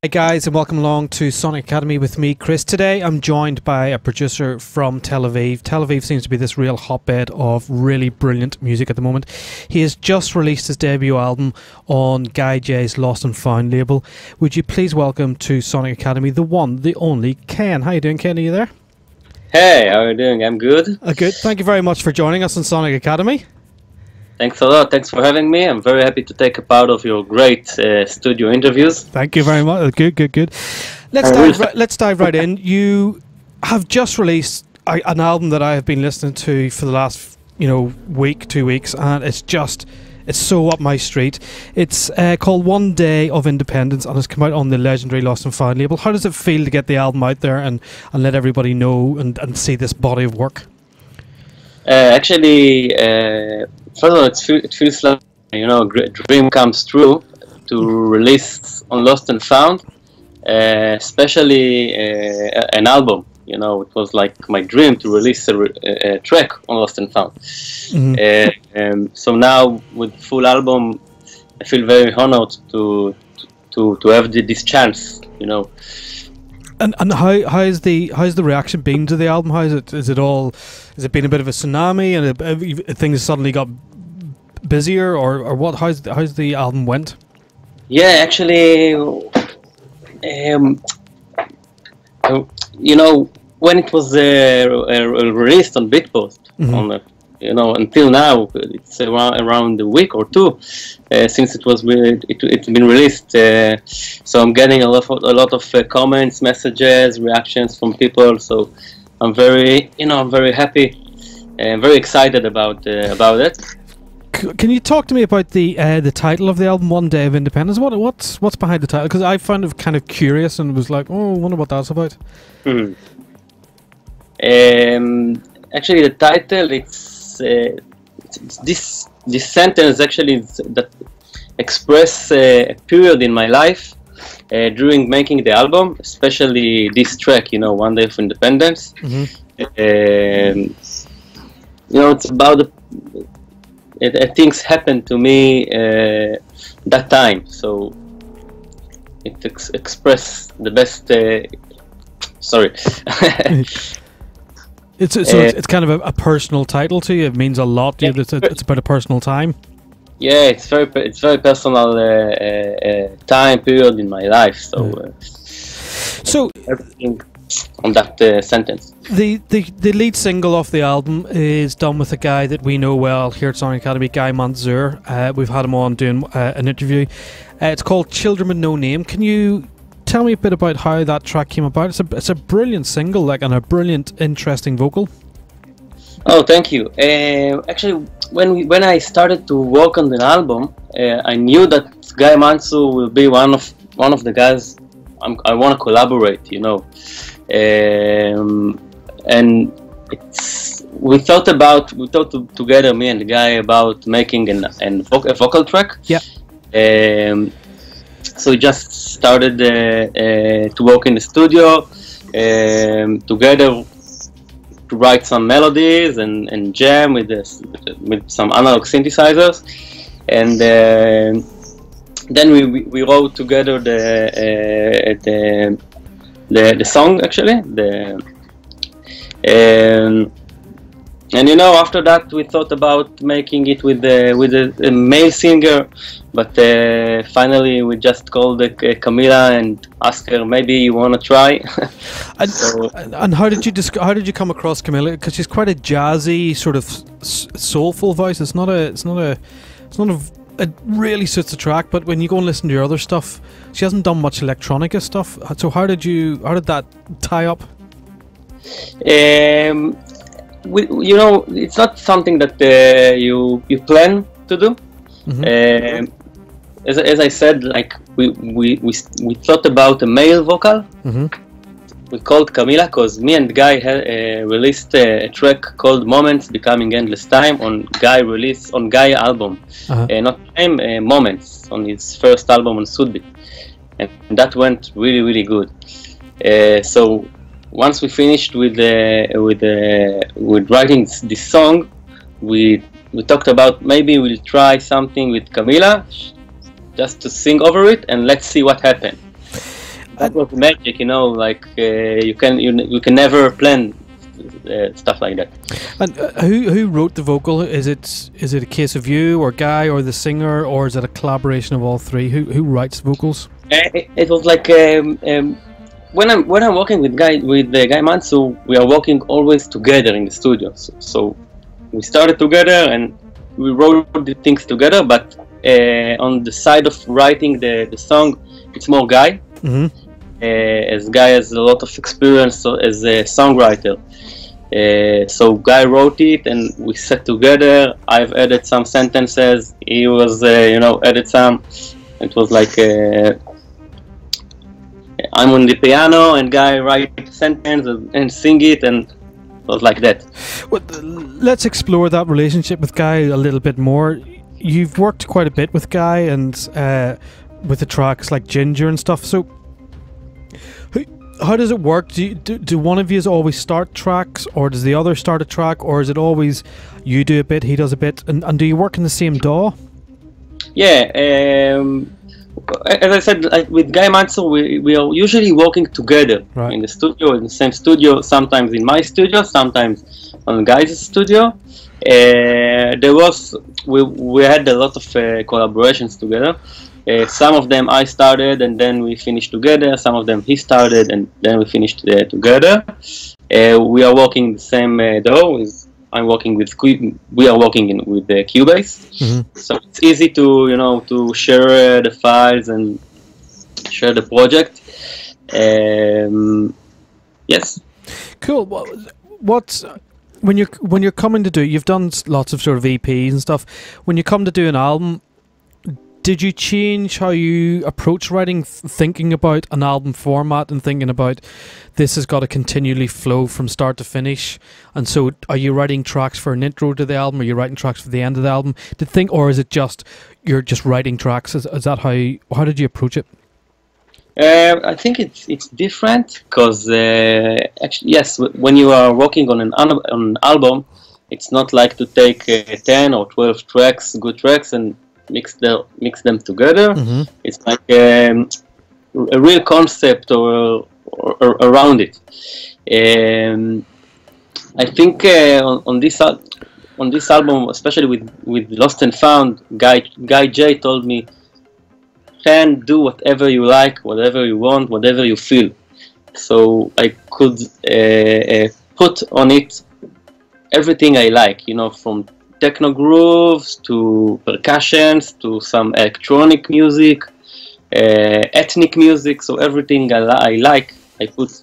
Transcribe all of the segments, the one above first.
Hey guys, and welcome along to Sonic Academy with me, Chris. Today I'm joined by a producer from Tel Aviv. Tel Aviv seems to be this real hotbed of really brilliant music at the moment. He has just released his debut album on Guy J's Lost and Found label. Would you please welcome to Sonic Academy the one, the only, Khen. How you doing, Khen? Are you there? Hey, how are you doing? I'm good. Good. Thank you very much for joining us on Sonic Academy. Thanks a lot. Thanks for having me. I'm very happy to take a part of your great studio interviews. Thank you very much. Good. Let's dive right in. You have just released an album that I have been listening to for the last week, 2 weeks, and it's so up my street. It's called One Day of Independence, and it's come out on the legendary Lost and Found label. How does it feel to get the album out there and let everybody know and see this body of work? Actually, first of all, it feels like a dream comes true to release on Lost and Found, especially an album. It was like my dream to release a track on Lost and Found. Mm-hmm. So now with full album, I feel very honored to have this chance. And how's the reaction been to the album? Has it been a bit of a tsunami and things suddenly got busier, or what? How's the album went? Yeah, actually, when it was released on Beatpost, mm-hmm. Until now, it's around a week or two since it's been released. So I'm getting a lot of comments, messages, reactions from people. So I'm very happy and very excited about it. Can you talk to me about the title of the album, One Day of Independence? What's behind the title? Because I found it kind of curious and was like, I wonder what that's about. Mm-hmm. Actually, the title it's this sentence actually that express a period in my life during making the album, especially this track, One Day of Independence. Mm-hmm. It's about things happened to me that time, so it express the best. Sorry. It's kind of a personal title to you. It means a lot to you. It's about a personal time. Yeah, it's very personal time period in my life. So everything on that sentence. The lead single off the album is done with a guy that we know well here at Sonic Academy, Guy Manzur. We've had him on doing an interview. It's called Children with No Name. Can you tell me a bit about how that track came about? It's a brilliant single, and a brilliant, interesting vocal. Oh, thank you. Actually, when I started to work on the album, I knew that Guy Manzur will be one of the guys I want to collaborate. And we thought together, me and the guy, about making a vocal track. Yeah. So we just started to work in the studio together to write some melodies and jam with some analog synthesizers, and then we wrote together the song actually. And after that we thought about making it with a male singer, but finally we just called Camila and asked her, maybe you want to try. And how did you come across Camila? Because she's quite a jazzy sort of soulful voice. It really suits the track, but when you go and listen to your other stuff, she hasn't done much electronica stuff. So how did that tie up? It's not something that you plan to do. Mm-hmm. As I said, like we thought about a male vocal. Mm-hmm. We called Camila because me and Guy released a track called Moments Becoming Endless Time on Guy album. Uh-huh. Not Time, Moments, on his first album on Sudbit, and that went really, really good. So once we finished with writing this song, we talked about maybe we'll try something with Camila, just to sing over it, and let's see what happens. That was magic, like you can never plan stuff like that. And who wrote the vocal? Is it a case of you or Guy or the singer, or is it a collaboration of all three? Who writes vocals? It was like when I'm working with Guy Manso, we are working always together in the studio. So we started together and we wrote the things together. But on the side of writing the song, it's more Guy. As Guy has a lot of experience as a songwriter. So Guy wrote it and we sat together. I've added some sentences. He was, added some. It was like I'm on the piano and Guy write a sentence and sing it, and it was like that. Well, let's explore that relationship with Guy a little bit more. You've worked quite a bit with Guy and with the tracks like Ginger and stuff. So how does it work? Do one of you always start tracks, or does the other start a track, or is it always you do a bit, he does a bit, and do you work in the same DAW? Yeah, as I said, like with Guy Manso, we are usually working together in the studio, in the same studio. Sometimes in my studio, sometimes on Guy's studio. We had a lot of collaborations together. Some of them I started and then we finished together. Some of them he started and then we finished together. We are working the same DAW. I'm working with we are working with the Cubase, so it's easy to to share the files and share the project. Yes. Cool. What's when you're coming to do? You've done lots of sort of EPs and stuff. When you come to do an album, did you change how you approach writing, thinking about an album format and thinking about this has got to continually flow from start to finish? And so are you writing tracks for an intro to the album? Are you writing tracks for the end of the album? Or is it just you're just writing tracks? Is that how did you approach it? I think it's different because actually, yes, when you are working on an album, it's not like to take 10 or 12 tracks, good tracks, and mix them together. It's like a real concept or around it. I think on this album, especially with Lost and Found, Guy J told me, "Khen, do whatever you like, whatever you want, whatever you feel." So I could put on it everything I like, from techno grooves to percussions to some electronic music, ethnic music. So everything I like, I put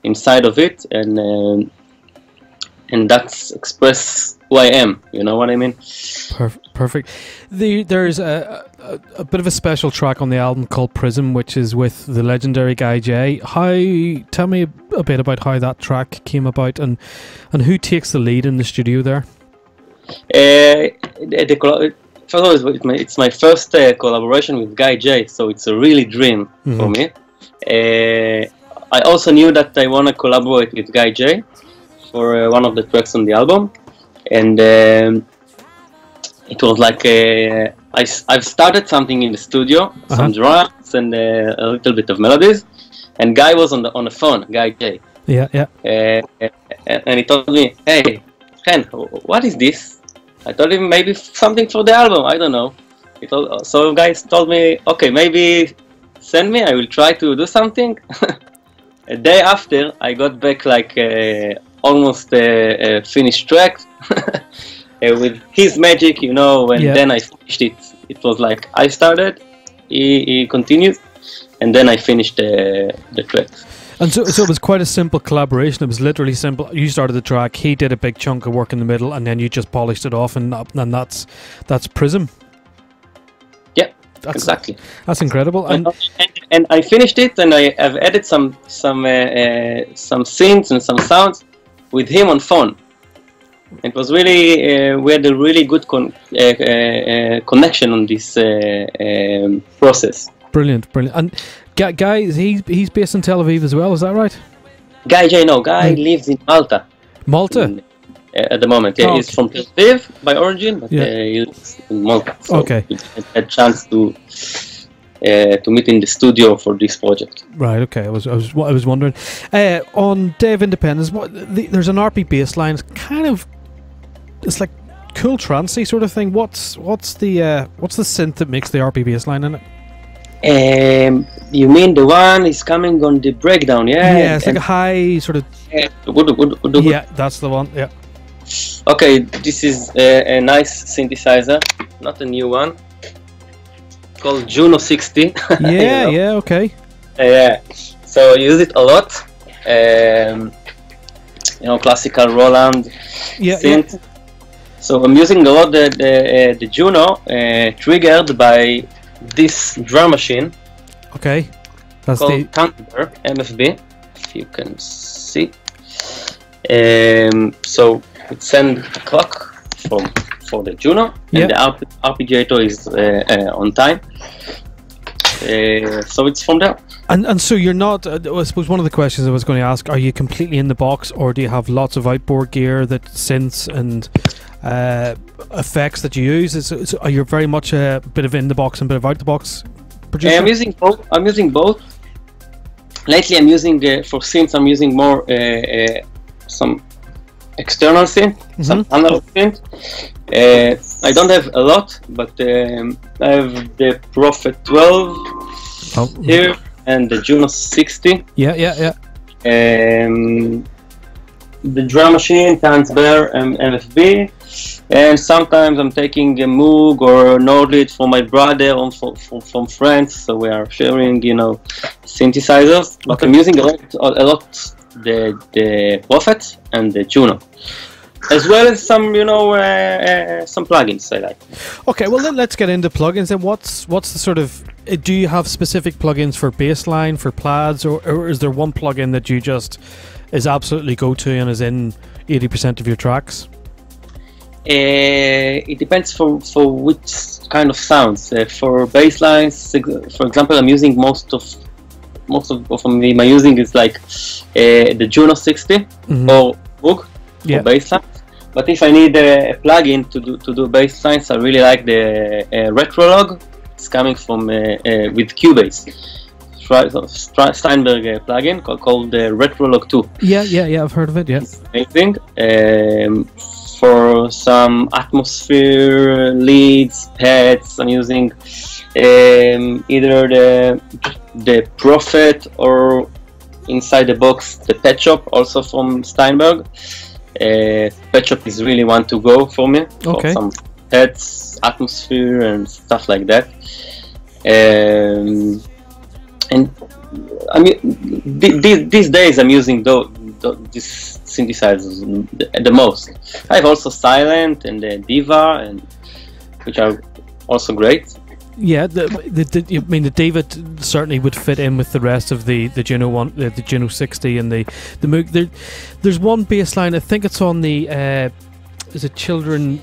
inside of it, and that's express who I am. You know what I mean? Perfect. There's a bit of a special track on the album called Prism, which is with the legendary Guy J. Tell me a bit about how that track came about and who takes the lead in the studio there. First of all, it's my first collaboration with Guy J, so it's a really dream for me. I also knew that I want to collaborate with Guy J for one of the tracks on the album, and it was like I've started something in the studio, some drums and a little bit of melodies, and Guy was on the phone, Guy J. Yeah. And he told me, "Hey, Khen, what is this?" I told him maybe something for the album, I don't know. So guys told me, "Okay, maybe send me, I will try to do something." A day after, I got back like almost a finished track with his magic, and then I finished it. It was like I started, he continued, and then I finished the track. And so it was quite a simple collaboration. It was literally simple. You started the track, he did a big chunk of work in the middle, and then you just polished it off, and that's Prism. Yeah, exactly. That's incredible. And I finished it, and I have added some synths and some sounds with him on phone. It was really we had a really good connection on this process. Brilliant. And Guy, he's based in Tel Aviv as well, is that right? Guy J, no. Guy lives in Malta. Malta? At the moment. Yeah, he's from Tel Aviv by origin, but he lives in Malta. So okay. he had a chance to to meet in the studio for this project. Right. Okay. I was wondering on Day of Independence. There's an RP bass line. It's like cool trancey sort of thing. What's the synth that makes the RP bass line in it? You mean the one is coming on the breakdown? Yeah, it's like a high sort of. Yeah, that's the one. Yeah. Okay, this is a nice synthesizer, not a new one, called Juno 60. Yeah, yeah, okay. Yeah, so I use it a lot. Classical Roland synth. Yeah. So I'm using a lot the Juno triggered by this drum machine. Okay, that's called Thunder MFB. If you can see. So it sends a clock for the Juno, and the arpeggiator is on time. So it's from there. And so you're not. I suppose one of the questions I was going to ask: are you completely in the box, or do you have lots of outboard gear that synths and effects that you use? Are you very much a bit of in the box and a bit of out the box producer? I'm using both. Lately, I'm using for synths. I'm using more some external synth, some analog synth. I don't have a lot, but I have the Prophet 12 here and the Juno 60. Yeah. The drum machine, Tanzbear, and MFB. And sometimes I'm taking a Moog or a Nordlit from my brother or from friends, so we are sharing, synthesizers. But I'm using a lot the Prophet and the Juno, as well as some some plugins I like. Okay, well then let's get into plugins. And what's the sort of, do you have specific plugins for bassline, for plaids, or is there one plugin that you just is absolutely go to and is in 80% of your tracks? It depends for which kind of sounds. For bass lines, for example, I'm using most of my using is like the Juno 60 or Moog for bass lines. But if I need a plugin to do bass lines, I really like the Retrolog. It's coming from with Cubase. Steinberg plugin called the Retrolog 2. Yeah, I've heard of it. Yeah, it's amazing. For some atmosphere leads, pads, I'm using either the Prophet or inside the box the Pet Shop, also from Steinberg. Pet Shop is really one to go for me. For some pads, atmosphere, and stuff like that. And I mean, these days I'm using these synthesizers the most. I have also Silent and the Diva, and which are also great. Yeah, I mean the Diva certainly would fit in with the rest of the Juno one, the Juno 60 and the Moog. There's one bass line. I think it's on the is it Children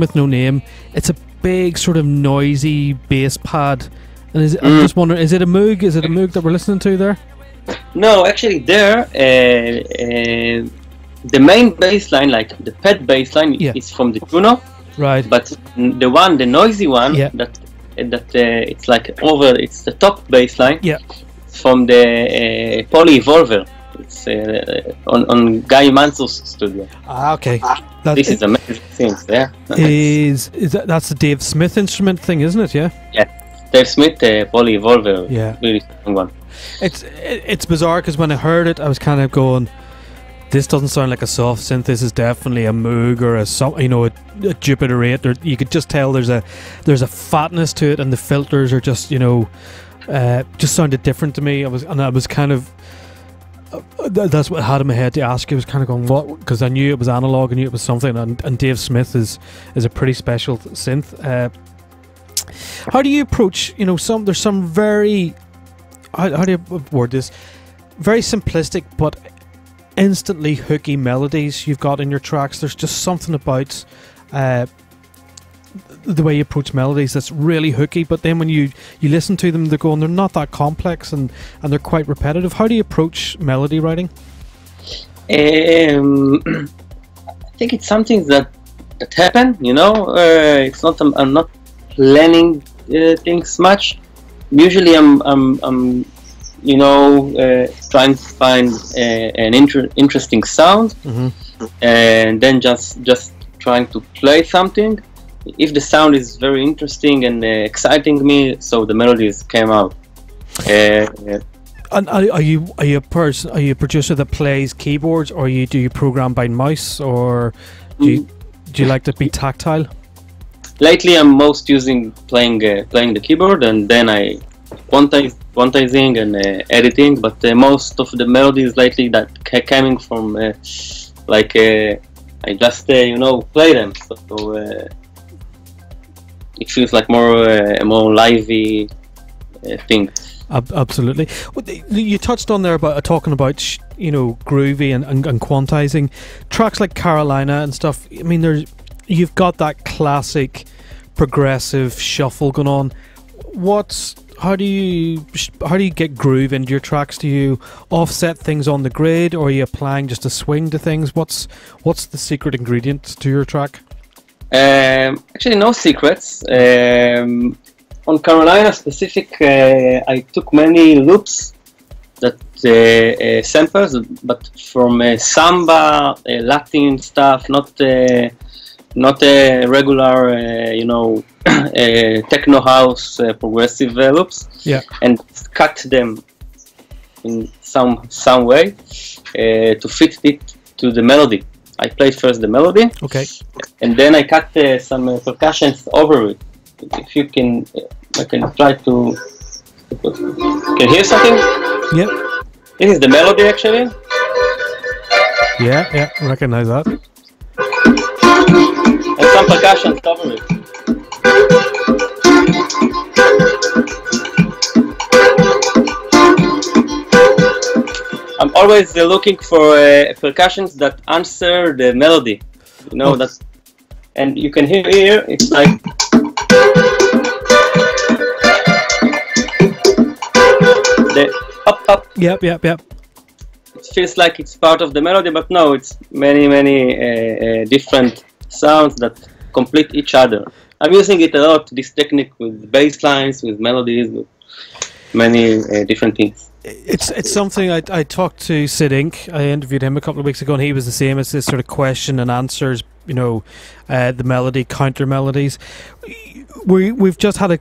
with No Name. It's a big sort of noisy bass pad. And I'm just wondering, is it a Moog? Is it a Moog that we're listening to there? No, actually, the main bass line, like the pet bass line, is from the Juno. Right. But the noisy one, that it's like it's the top bass line. Yeah. It's from the Poly Evolver. It's on Guy Mansour's studio. Okay. This is amazing things. Yeah. That's the Dave Smith instrument thing, isn't it? Yeah. Yeah. Dave Smith, Poly Evolver, really strong one. It's bizarre because when I heard it, I was kind of going, "This doesn't sound like a soft synth. This is definitely a Moog or a Jupiter 8." Or you could just tell there's a fatness to it, and the filters are just just sounded different to me. I was kind of that's what I had in my head to ask you. I was kind of going, what? Because I knew it was analog, I knew it was something, and Dave Smith is a pretty special synth. How do you approach, there's some very, how do you word this, very simplistic but instantly hooky melodies you've got in your tracks. There's just something about the way you approach melodies that's really hooky, but then when you listen to them, they're not that complex and they're quite repetitive. How do you approach melody writing? I think it's something that happen, it's not, I'm not planning things much. Usually, I'm trying to find an interesting sound, and then just trying to play something. If the sound is very interesting and exciting me, so the melodies came out. And are you a producer that plays keyboards, or do you program by mouse, or do you like to be tactile? Lately, I'm most using playing the keyboard, and then I quantizing and editing. But most of the melodies lately that coming from I just play them. So it feels like more lively thing. Absolutely. You touched on there about talking about groovy and quantizing tracks like Carolina and stuff. I mean, you've got that classic progressive shuffle going on. How do you get groove into your tracks? Do you offset things on the grid, or are you applying just a swing to things? What's the secret ingredient to your track? Actually, no secrets. On Carolina specific, I took many loops that samples, but from samba, Latin stuff, not regular, techno house progressive loops. Yeah. And cut them in some way to fit it to the melody. I played first the melody, okay, and then I cut some percussions over it. If you can, I can try to. Can you hear something? Yep. This is the melody, actually. Yeah, recognize that. And some percussions over it. I'm always looking for percussions that answer the melody. That, and you can hear here. It's like. The up. Yep. It feels like it's part of the melody, but no, it's many different sounds that complete each other. I'm using it a lot, this technique, with bass lines, with melodies, with many different things. It's something I talked to Sid Inc. I interviewed him a couple of weeks ago, and he was the same as this sort of question and answers. The melody, counter melodies. We've just had a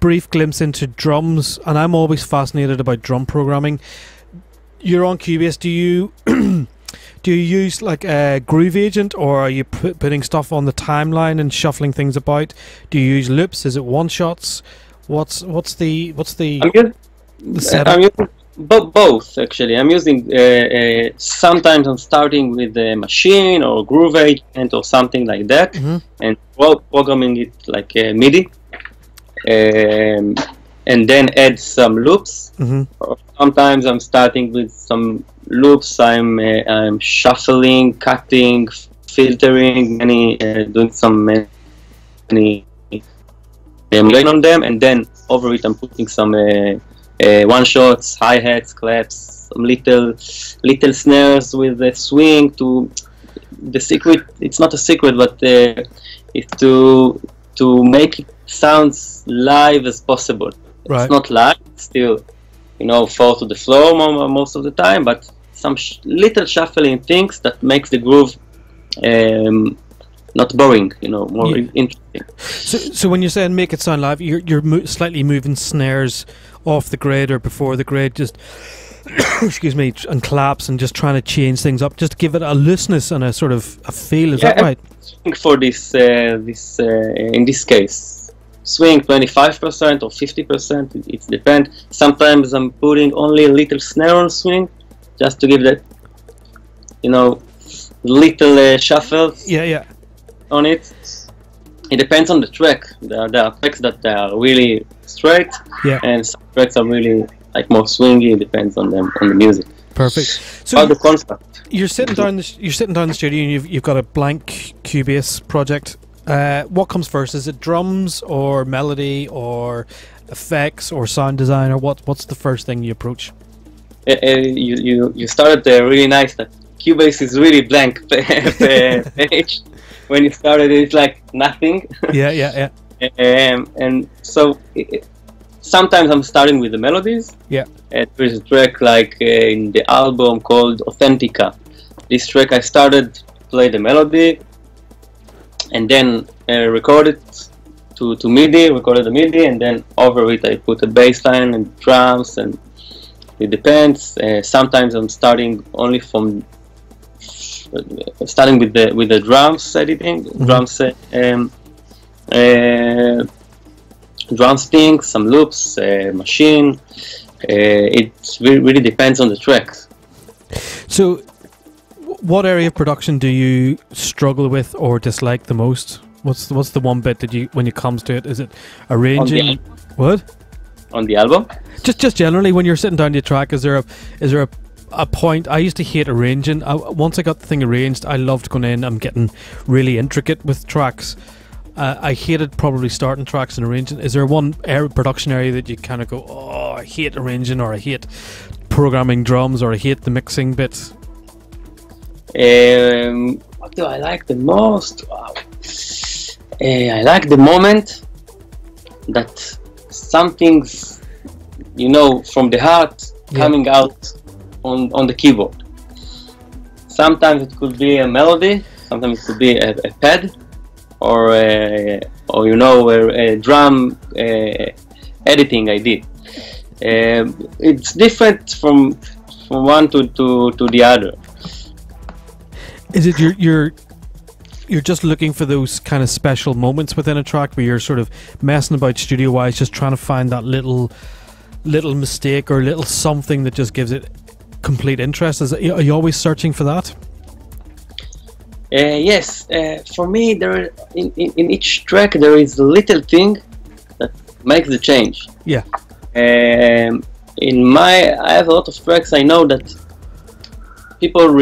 brief glimpse into drums, and I'm always fascinated about drum programming. You're on Cubase. Do you use like a groove agent, or are you putting stuff on the timeline and shuffling things about? Do you use loops? Is it one shots? What's the setup? I'm using both, actually. I'm using sometimes I'm starting with a machine or groove agent or something like that, and programming it like MIDI. And then add some loops. Or sometimes I'm starting with some loops. I'm shuffling, cutting, filtering, doing some many laying on them, and then over it I'm putting some one shots, hi hats, claps, some little snares with a swing. To the secret, it's not a secret, but it's to make it sounds live as possible. Right. It's not live, it's still, fall to the floor most of the time, but some little shuffling things that makes the groove not boring, more interesting. So when you're saying make it sound live, you're slightly moving snares off the grid or before the grid, just excuse me, and claps, and just trying to change things up, just to give it a looseness and a sort of a feel. Is that right? For this in this case, swing 25% or 50%. It depends. Sometimes I'm putting only a little snare on swing, just to give that, little shuffles. Yeah. On it. It depends on the track. There are tracks that are really straight, and some tracks are really like more swingy. It depends on the music. Perfect. So the concept. You're sitting down the studio, and you've got a blank Cubase project. What comes first? Is it drums or melody or effects or sound design, or what's the first thing you approach? You started really nice. That Cubase is really blank page. When you started, it's like nothing. Yeah. And so sometimes I'm starting with the melodies. Yeah. There's a track like in the album called Authentica. This track I started to play the melody, and then recorded the MIDI, and then over it I put a bass line and drums, and it depends. Sometimes I'm starting only from with the drums editing, drum sting, some loops, machine. It really depends on the tracks. So, what area of production do you struggle with or dislike the most? What's the one bit that you, when it comes to it, is it arranging? What? On the album? Just generally, when you're sitting down to a track, is there a point? I used to hate arranging. Once I got the thing arranged, I loved going in and getting really intricate with tracks. I hated probably starting tracks and arranging. Is there one production area that you kind of go, oh, I hate arranging, or I hate programming drums, or I hate the mixing bits? What do I like the most? Wow. I like the moment that something's, from the heart coming out on the keyboard. Sometimes it could be a melody, sometimes it could be a pad, or a drum editing I did. It's different from one to the other. Is it you're just looking for those kind of special moments within a track where you're sort of messing about studio-wise, just trying to find that little mistake or little something that just gives it complete interest? Are you always searching for that? Yes. For me, there in each track there is a little thing that makes the change. Yeah. I have a lot of tracks. I know that people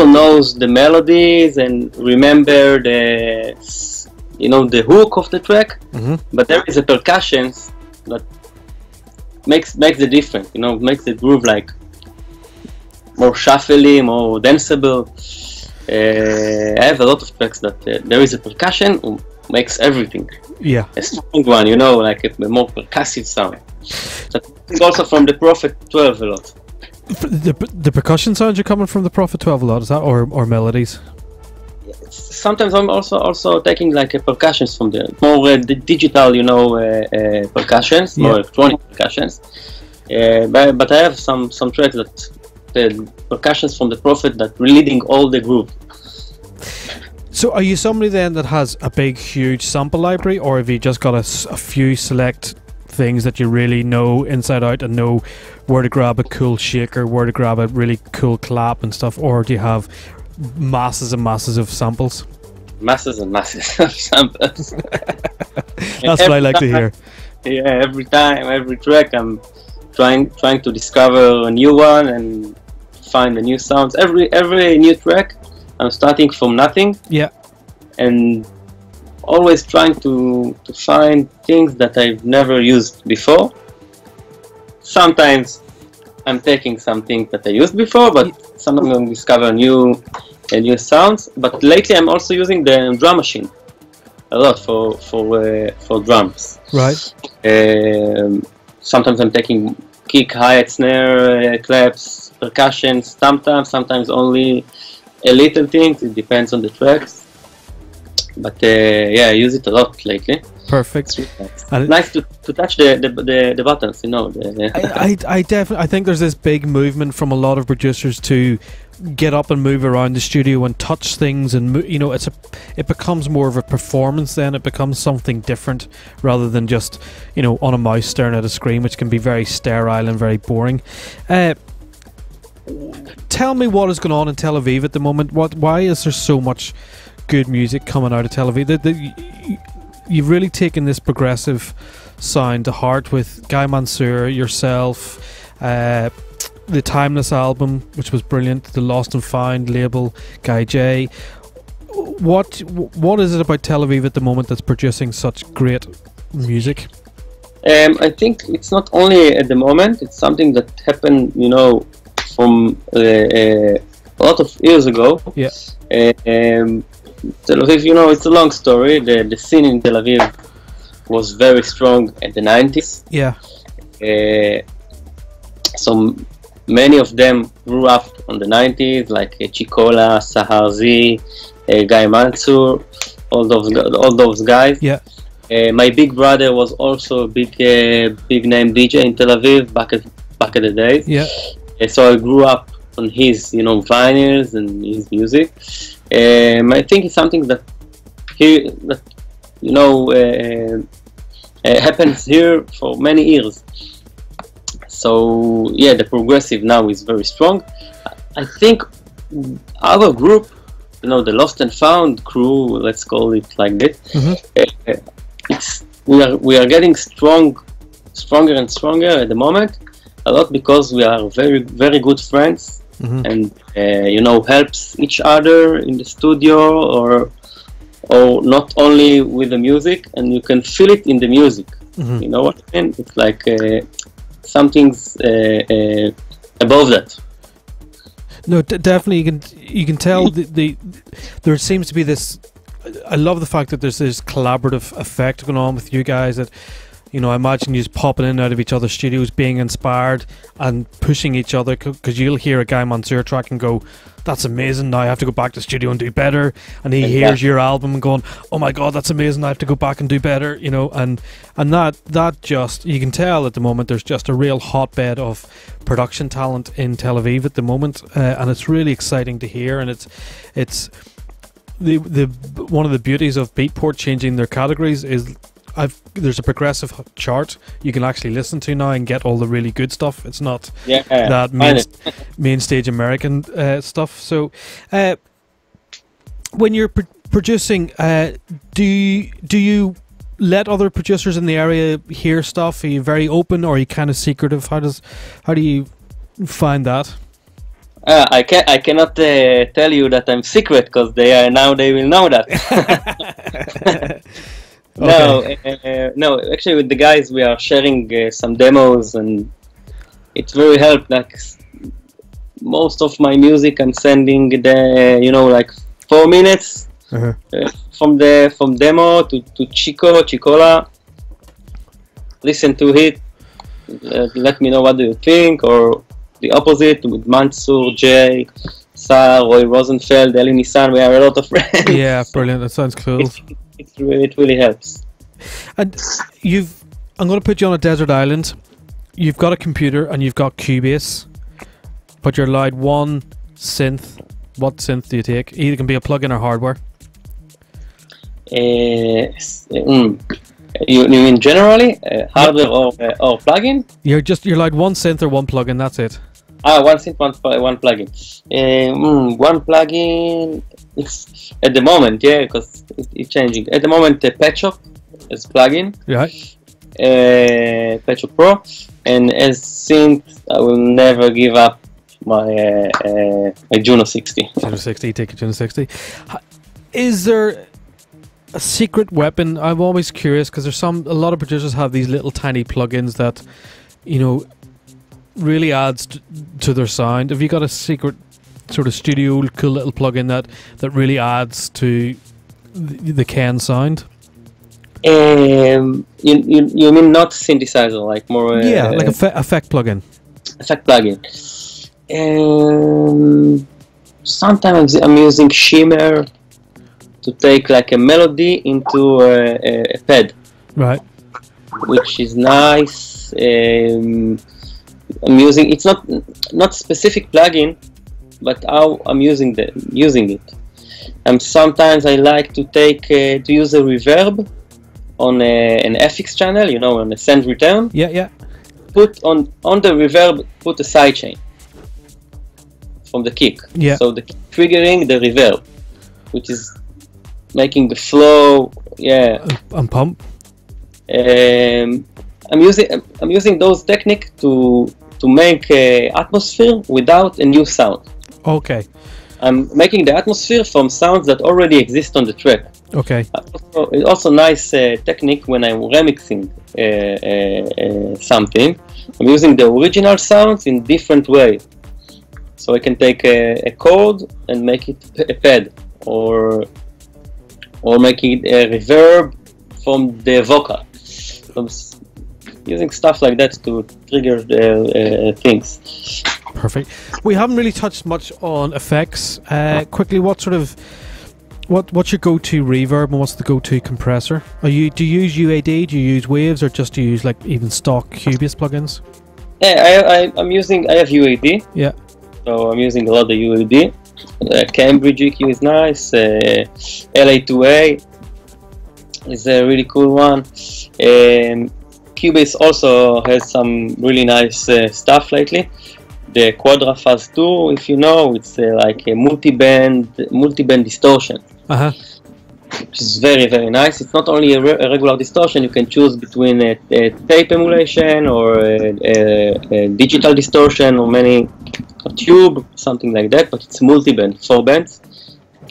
knows the melodies and remember the hook of the track, but there is a percussion that makes the difference. Makes the groove like more shuffly, more danceable. I have a lot of tracks that there is a percussion who makes everything. Yeah, a strong one, like a more percussive sound. So also from the Prophet 12 a lot. The percussion sounds are coming from the Prophet 12 a lot, is that, or melodies? Sometimes I'm also taking like a percussions from the more the digital, percussions, more electronic percussions. But I have some tracks that the percussions from the Prophet that leading all the groove. So are you somebody then that has a big, huge sample library, or have you just got a few select things that you really know inside out and know where to grab a cool shaker, where to grab a really cool clap and stuff, or do you have masses and masses of samples? Masses and masses of samples. That's what I like to hear. Yeah, every track I'm trying to discover a new one and find the new sounds. Every new track I'm starting from nothing. Yeah. And always trying to find things that I've never used before. Sometimes I'm taking something that I used before, but sometimes I'm discover new sounds. But lately I'm also using the drum machine a lot for drums. Right. Sometimes I'm taking kick, hi-hat, snare, claps, percussion. Sometimes only a little things. It depends on the tracks. But I use it a lot lately. Perfect. And nice to touch the buttons, I think there's this big movement from a lot of producers to get up and move around the studio and touch things, and it becomes more of a performance. Then it becomes something different rather than just on a mouse staring at a screen, which can be very sterile and very boring. Tell me what is going on in Tel Aviv at the moment. Why is there so much good music coming out of Tel Aviv? You've really taken this progressive sound to heart with Guy Mansour, yourself, the Timeless album, which was brilliant, the Lost and Found label, Guy J. What is it about Tel Aviv at the moment that's producing such great music? I think it's not only at the moment. It's something that happened, from a lot of years ago. Yeah. Tel Aviv, it's a long story. The scene in Tel Aviv was very strong at the 90s. Yeah. So many of them grew up on the 90s, like Chikola, Sahar Z, Guy Mansur, all those guys. Yeah. My big brother was also a big name DJ in Tel Aviv back at the days. Yeah. So I grew up on his vinyls and his music. I think it's something that happens here for many years. So yeah, the progressive now is very strong. I think our group, the Lost and Found crew, let's call it like this. We are getting stronger and stronger at the moment. A lot because we are very, very good friends, and helps each other in the studio or not only with the music, and you can feel it in the music. You know what I mean? It's like something's above that. No, definitely you can tell there seems to be this. I love the fact that there's this collaborative effect going on with you guys. That I imagine you just popping in and out of each other's studios, being inspired and pushing each other, because you'll hear a Guy Mansur track and go, "That's amazing! Now I have to go back to the studio and do better." And he hears your album and going, "Oh my God, that's amazing! I have to go back and do better." And that just, you can tell at the moment there's just a real hotbed of production talent in Tel Aviv at the moment, and it's really exciting to hear. And it's the one of the beauties of Beatport changing their categories is there's a progressive chart you can actually listen to now and get all the really good stuff. It's not that main stage American stuff. So when you're producing, do you let other producers in the area hear stuff? Are you very open, or are you kind of secretive? How do you find that? I cannot tell you that I'm secret, because they will know that. No, actually with the guys we are sharing some demos, and it's very helped. Like most of my music I'm sending like 4 minutes from demo to Chicola. Listen to it, let me know what do you think, or the opposite with Mansur, Jay, Sar, Roy Rosenfeld, Eli Nissan. We have a lot of friends. Yeah, brilliant. That sounds cool. It really helps. And I'm going to put you on a desert island. You've got a computer and you've got Cubase, but you're allowed one synth. What synth do you take? Either can be a plug-in or hardware. You mean generally hardware or plug-in? You're allowed one synth or one plug-in. That's it. One synth, one plug-in. One plug-in. It's at the moment, because it's changing. At the moment, Pet Shop is plug-in. Right. Pet Shop Pro, and as synth, I will never give up my Juno 60. Juno 60, take a Juno 60. Is there a secret weapon? I'm always curious, because there's a lot of producers have these little tiny plugins that really adds to their sound. Have you got a secret sort of studio cool little plugin that really adds to the Khen sound? You mean not synthesizer, like more like effect plugin. Effect plugin. Sometimes I'm using Shimmer to take like a melody into a pad, right? Which is nice. I'm using, it's not specific plugin, but how I'm using it. And sometimes I like to to use a reverb on an FX channel, on a send return. Yeah. Put on the reverb, put a sidechain from the kick. Yeah. So the triggering the reverb, which is making the flow. Yeah. And pump. I'm using those techniques to make a atmosphere without a new sound. Okay. I'm making the atmosphere from sounds that already exist on the track. Okay. It's also nice technique when I'm remixing something. I'm using the original sounds in different way. So I can take a chord and make it a pad, or or making a reverb from the vocal. So using stuff like that to trigger things. Perfect. We haven't really touched much on effects. Quickly, what's your go-to reverb and what's the go-to compressor? Do you use UAD? Do you use Waves, or just do you use like even stock Cubase plugins? Yeah, I have UAD. Yeah. So I'm using a lot of UAD. Cambridge EQ is nice. LA2A is a really cool one. Cubase also has some really nice stuff lately. The Quadrafuzz 2, if you know, it's like a multi-band distortion, which is very, very nice. It's not only a regular distortion. You can choose between a tape emulation or a digital distortion or a tube, something like that. But it's multi-band, 4 bands,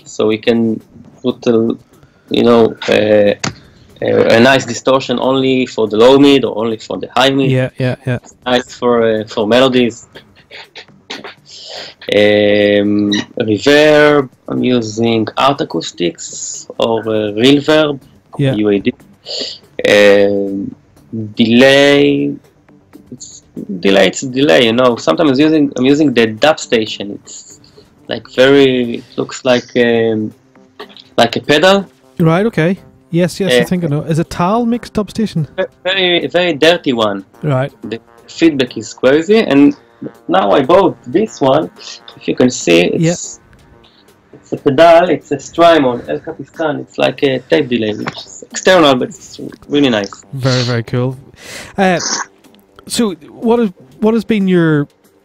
so we can put a nice distortion only for the low mid or only for the high mid. Yeah. It's nice for melodies. Reverb, I'm using Art Acoustics or Reverb, UAD. Delay, it's delay. You know, sometimes I'm using the dub station. It's like it looks like a pedal. Right. Okay. Yes. I think I know. Is it Tal mixed dub station? Very, very dirty one. Right. The feedback is crazy, and now I bought this one. If you can see, it's a pedal. It's a Strymon El Capistan. It's like a tape delay, which is external, but it's really nice. Very, very cool. So, what has been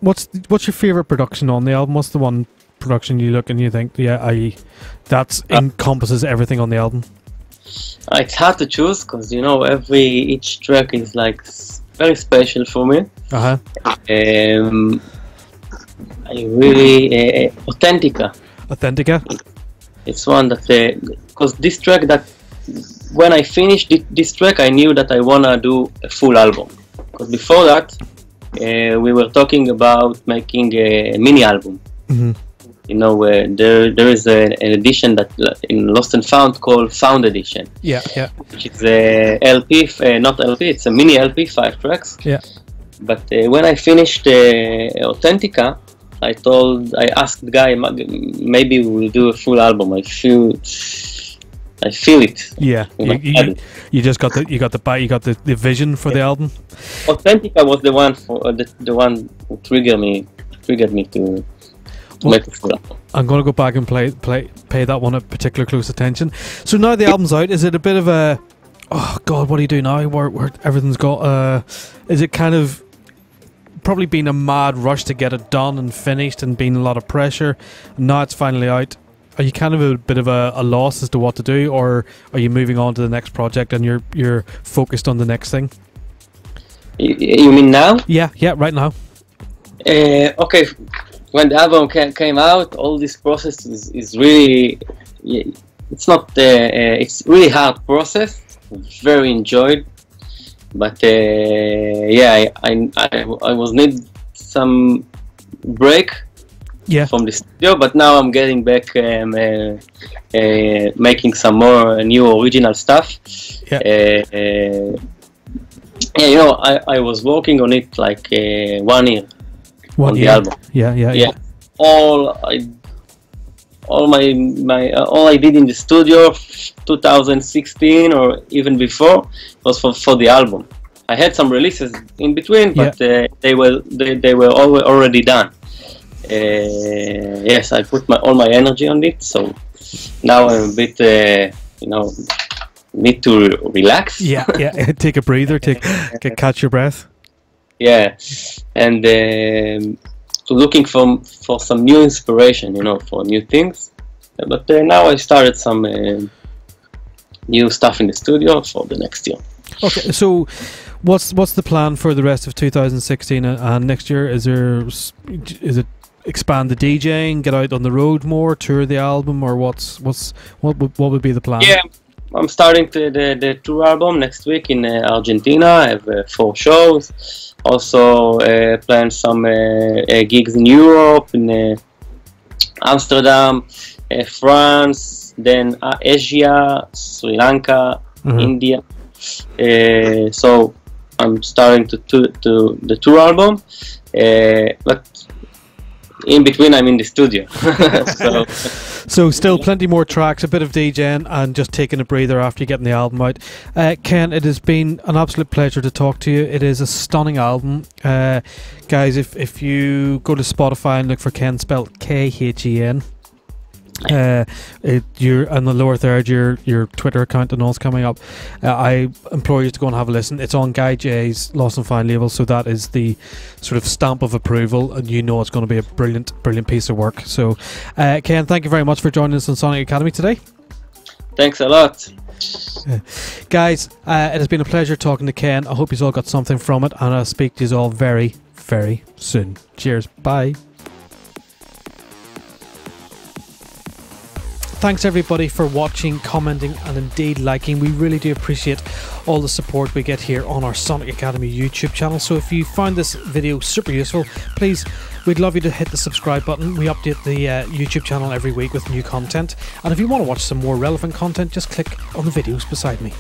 what's your favorite production on the album? What's the one production you look and you think, that encompasses everything on the album? It's hard to choose because each track is like very special for me. I really Authentica. It's one that because this track that when I finished this track, I knew that I wanna do a full album. Because before that, we were talking about making a mini album. There is an edition that in Lost and Found called Found Edition. Which is a LP, not LP. It's a mini LP, 5 tracks. But when I finished Authentica, I asked the guy, maybe we'll do a full album. I feel it. Yeah, you just got the vision for the album. Authentica was the one the one who triggered me to make a full album. I'm going to go back and pay that one a particular close attention. So now the album's out, is it a bit of a, oh God, what do you do now? Where everything's got, is it kind of probably been a mad rush to get it done and finished and been a lot of pressure? Now it's finally out. Are you kind of a bit of a loss as to what to do, or are you moving on to the next project and you're focused on the next thing? You mean now? Yeah, right now. Okay. When the album came out, all this process is really, it's really hard process. Very enjoyed, but I was need some break from the studio. But now I'm getting back, making some more new original stuff. I was working on it like 1 year. The album. All I did in the studio 2016 or even before was for the album. I had some releases in between, but they were already done. I put all my energy on it, so now I'm a bit need to relax. Take a breather, catch your breath. And looking for some new inspiration, for new things. But now I started some new stuff in the studio for the next year. Okay, so what's the plan for the rest of 2016 and next year? Is it expand the DJing, get out on the road more, tour the album, or what would be the plan? I'm starting the tour album next week in Argentina. I have 4 shows. Also plan some gigs in Europe, in Amsterdam, France, then Asia, Sri Lanka, India. So I'm starting to the tour album, but in between I'm in the studio. So still plenty more tracks, a bit of DJing, and just taking a breather after you getting the album out. Ken, it has been an absolute pleasure to talk to you. It is a stunning album. Guys, if you go to Spotify and look for Ken, spelled Khen, you're on the lower third, your Twitter account and all's coming up. I implore you to go and have a listen. It's on Guy J's Lost and Found label, so that is the sort of stamp of approval, and you know it's going to be a brilliant piece of work. So Ken, thank you very much for joining us on Sonic Academy today. Thanks a lot. Guys, it has been a pleasure talking to Ken. I hope you all got something from it, and I'll speak to you all very, very soon. Cheers. Bye. Thanks everybody for watching, commenting, and indeed liking. We really do appreciate all the support we get here on our Sonic Academy YouTube channel. So if you found this video super useful, please, we'd love you to hit the subscribe button. We update the YouTube channel every week with new content. And if you want to watch some more relevant content, just click on the videos beside me.